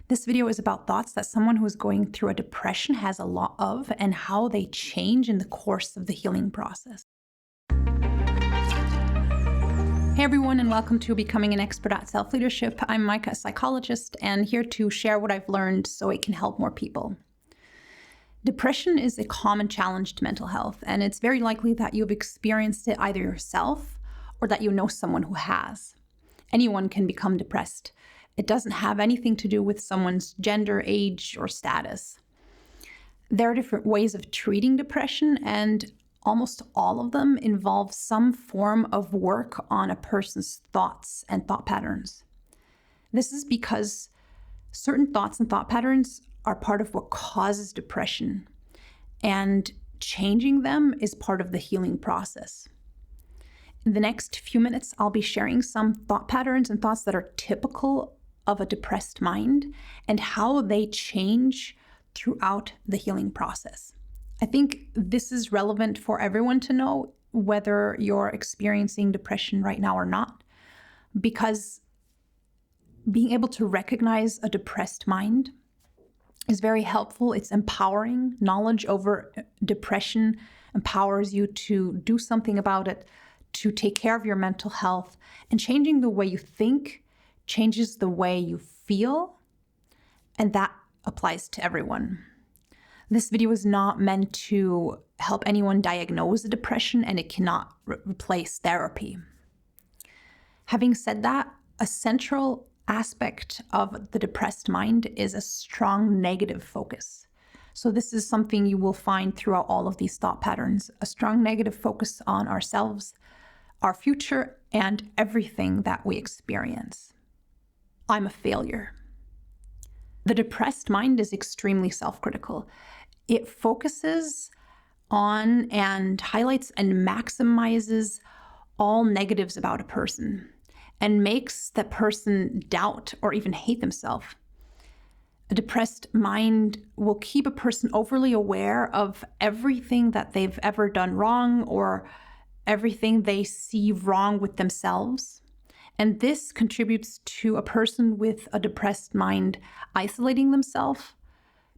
This video is about thoughts that someone who is going through a depression has a lot of and how they change in the course of the healing process. Hey everyone, and welcome to Becoming an Expert at Self-Leadership. I'm Maika, a psychologist, and here to share what I've learned so it can help more people. Depression is a common challenge to mental health, and it's very likely that you've experienced it either yourself or that you know someone who has. Anyone can become depressed. It doesn't have anything to do with someone's gender, age, or status. There are different ways of treating depression, and almost all of them involve some form of work on a person's thoughts and thought patterns. This is because certain thoughts and thought patterns are part of what causes depression, and changing them is part of the healing process. In the next few minutes, I'll be sharing some thought patterns and thoughts that are typical of a depressed mind and how they change throughout the healing process. I think this is relevant for everyone to know, whether you're experiencing depression right now or not, because being able to recognize a depressed mind is very helpful. It's empowering. Knowledge over depression empowers you to do something about it, to take care of your mental health, and changing the way you think changes the way you feel, and that applies to everyone. This video is not meant to help anyone diagnose a depression, and it cannot replace therapy. Having said that, a central aspect of the depressed mind is a strong negative focus. So this is something you will find throughout all of these thought patterns, a strong negative focus on ourselves, our future, and everything that we experience. I'm a failure. The depressed mind is extremely self-critical. It focuses on and highlights and maximizes all negatives about a person and makes that person doubt or even hate themselves. A depressed mind will keep a person overly aware of everything that they've ever done wrong or everything they see wrong with themselves. And this contributes to a person with a depressed mind isolating themselves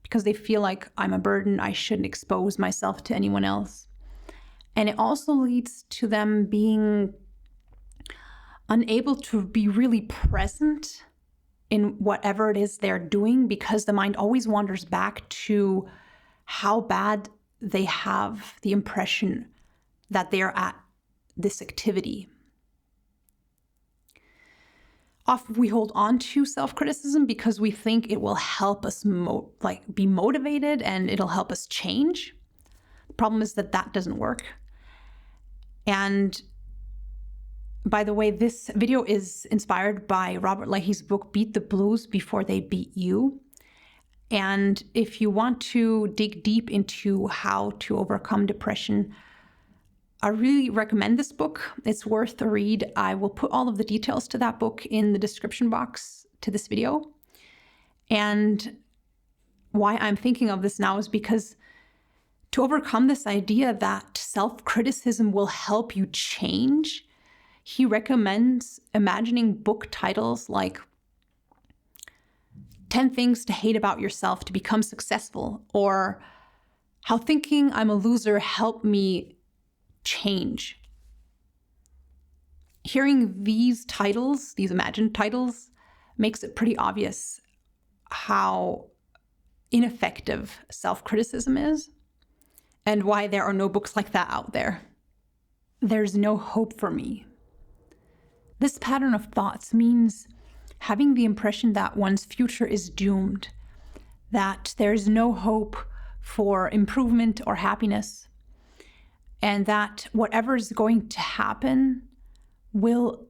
because they feel like, I'm a burden, I shouldn't expose myself to anyone else. And it also leads to them being unable to be really present in whatever it is they're doing, because the mind always wanders back to how bad they have the impression that they're at this activity. Often we hold on to self-criticism because we think it will help us be motivated and it'll help us change. The problem is that doesn't work. And by the way, this video is inspired by Robert Leahy's book, Beat the Blues Before They Beat You. And if you want to dig deep into how to overcome depression, I really recommend this book. It's worth a read. I will put all of the details to that book in the description box to this video. And why I'm thinking of this now is because to overcome this idea that self-criticism will help you change, he recommends imagining book titles like 10 Things to Hate About Yourself to Become Successful, or How Thinking I'm a Loser Helped Me Change. Hearing these titles, these imagined titles, makes it pretty obvious how ineffective self-criticism is and why there are no books like that out there. There's no hope for me. This pattern of thoughts means having the impression that one's future is doomed, that there's no hope for improvement or happiness, and that whatever is going to happen will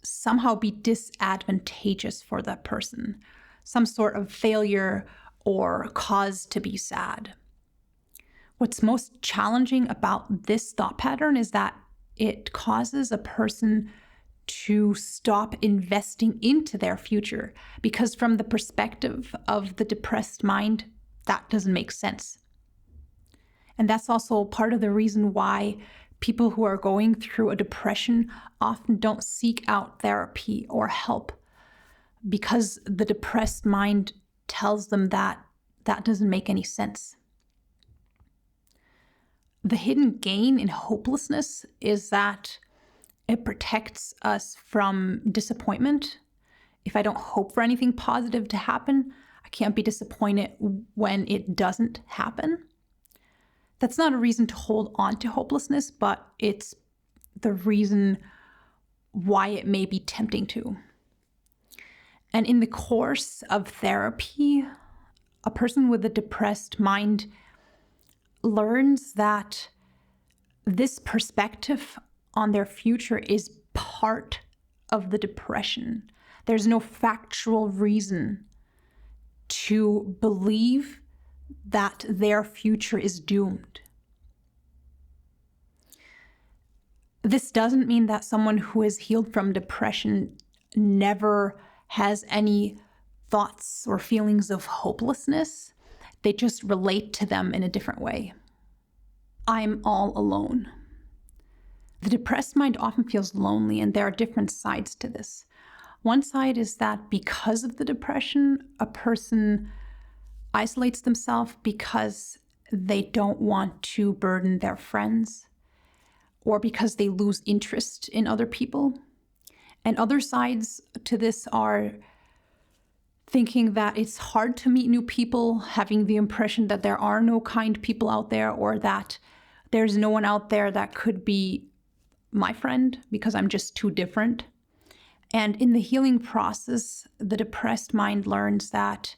somehow be disadvantageous for that person, some sort of failure or cause to be sad. What's most challenging about this thought pattern is that it causes a person to stop investing into their future, because from the perspective of the depressed mind, that doesn't make sense. And that's also part of the reason why people who are going through a depression often don't seek out therapy or help, because the depressed mind tells them that that doesn't make any sense. The hidden gain in hopelessness is that it protects us from disappointment. If I don't hope for anything positive to happen, I can't be disappointed when it doesn't happen. That's not a reason to hold on to hopelessness, but it's the reason why it may be tempting to. And in the course of therapy, a person with a depressed mind learns that this perspective on their future is part of the depression. There's no factual reason to believe that their future is doomed. This doesn't mean that someone who is healed from depression never has any thoughts or feelings of hopelessness. They just relate to them in a different way. I'm all alone. The depressed mind often feels lonely, and there are different sides to this. One side is that because of the depression, a person isolates themselves because they don't want to burden their friends, or because they lose interest in other people. And other sides to this are thinking that it's hard to meet new people, having the impression that there are no kind people out there, or that there's no one out there that could be my friend because I'm just too different. And in the healing process, the depressed mind learns that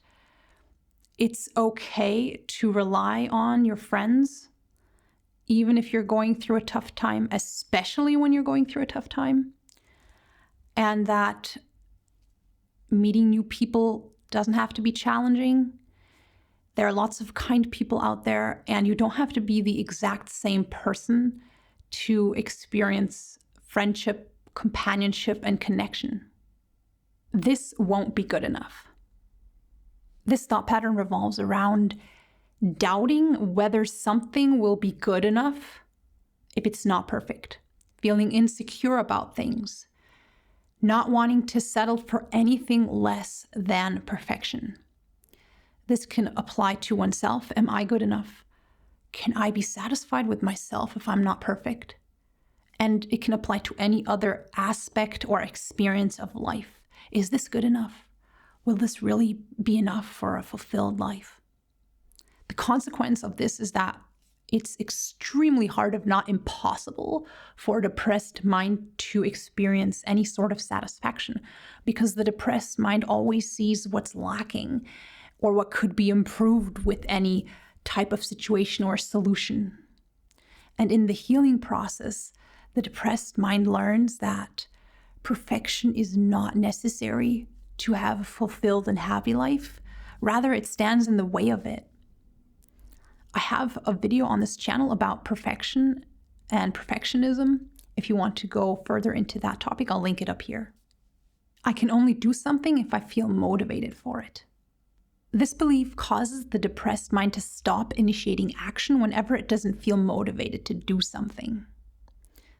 it's okay to rely on your friends, even if you're going through a tough time, especially when you're going through a tough time. And that meeting new people doesn't have to be challenging. There are lots of kind people out there, and you don't have to be the exact same person to experience friendship, companionship, and connection. This won't be good enough. This thought pattern revolves around doubting whether something will be good enough if it's not perfect, feeling insecure about things, not wanting to settle for anything less than perfection. This can apply to oneself. Am I good enough? Can I be satisfied with myself if I'm not perfect? And it can apply to any other aspect or experience of life. Is this good enough? Will this really be enough for a fulfilled life? The consequence of this is that it's extremely hard, if not impossible, for a depressed mind to experience any sort of satisfaction, because the depressed mind always sees what's lacking or what could be improved with any type of situation or solution. And in the healing process, the depressed mind learns that perfection is not necessary to have a fulfilled and happy life. Rather, it stands in the way of it. I have a video on this channel about perfection and perfectionism. If you want to go further into that topic, I'll link it up here. I can only do something if I feel motivated for it. This belief causes the depressed mind to stop initiating action whenever it doesn't feel motivated to do something.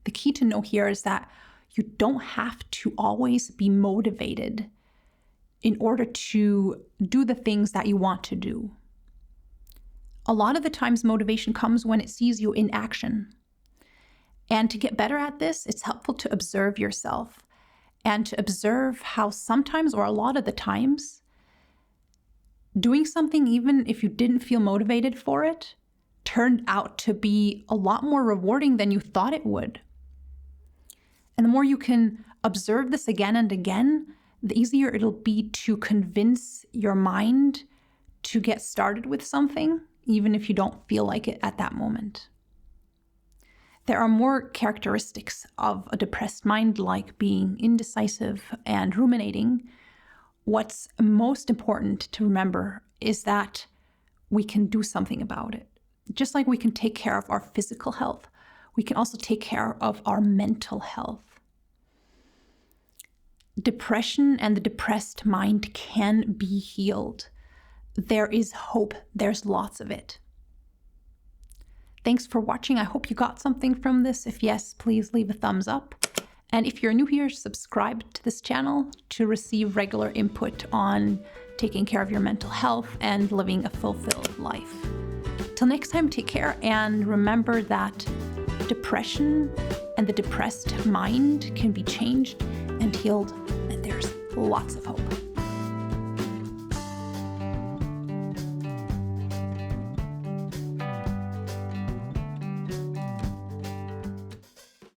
The key to know here is that you don't have to always be motivated in order to do the things that you want to do. A lot of the times motivation comes when it sees you in action. And to get better at this, it's helpful to observe yourself and to observe how sometimes, or a lot of the times, doing something, even if you didn't feel motivated for it, turned out to be a lot more rewarding than you thought it would. And the more you can observe this again and again, the easier it'll be to convince your mind to get started with something, even if you don't feel like it at that moment. There are more characteristics of a depressed mind, like being indecisive and ruminating. What's most important to remember is that we can do something about it. Just like we can take care of our physical health, we can also take care of our mental health. Depression and the depressed mind can be healed. There is hope. There's lots of it. Thanks for watching. I hope you got something from this. If yes, please leave a thumbs up. And if you're new here, subscribe to this channel to receive regular input on taking care of your mental health, and living a fulfilled life. Till next time, take care, and remember that depression and the depressed mind can be changed and healed, and there's lots of hope.